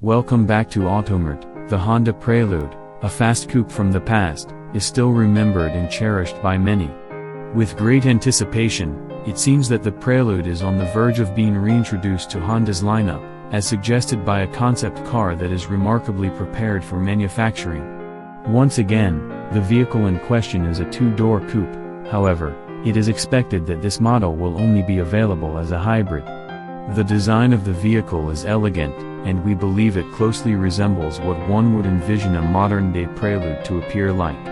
Welcome back to Automart. The Honda Prelude, a fast coupe from the past, is still remembered and cherished by many. With great anticipation, it seems that the Prelude is on the verge of being reintroduced to Honda's lineup, as suggested by a concept car that is remarkably prepared for manufacturing. Once again, the vehicle in question is a two-door coupe. However, it is expected that this model will only be available as a hybrid. The design of the vehicle is elegant, and we believe it closely resembles what one would envision a modern-day Prelude to appear like.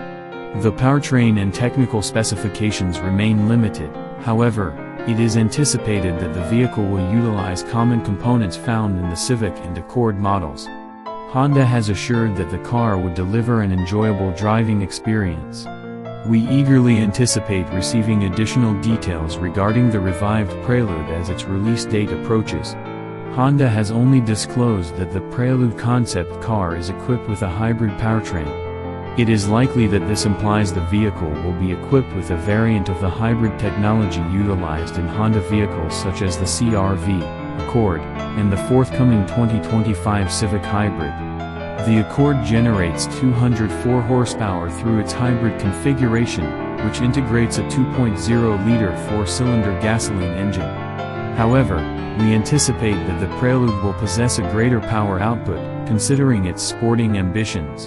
The powertrain and technical specifications remain limited. However, it is anticipated that the vehicle will utilize common components found in the Civic and Accord models. Honda has assured that the car would deliver an enjoyable driving experience. We eagerly anticipate receiving additional details regarding the revived Prelude as its release date approaches. Honda has only disclosed that the Prelude concept car is equipped with a hybrid powertrain. It is likely that this implies the vehicle will be equipped with a variant of the hybrid technology utilized in Honda vehicles such as the CR-V, Accord, and the forthcoming 2025 Civic Hybrid. The Accord generates 204 horsepower through its hybrid configuration, which integrates a 2.0-liter four-cylinder gasoline engine. However, we anticipate that the Prelude will possess a greater power output, considering its sporting ambitions.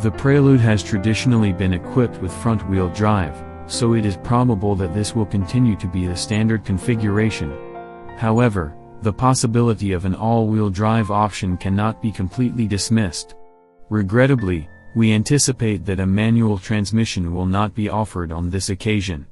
The Prelude has traditionally been equipped with front-wheel drive, so it is probable that this will continue to be the standard configuration. However, the possibility of an all-wheel drive option cannot be completely dismissed. Regrettably, we anticipate that a manual transmission will not be offered on this occasion.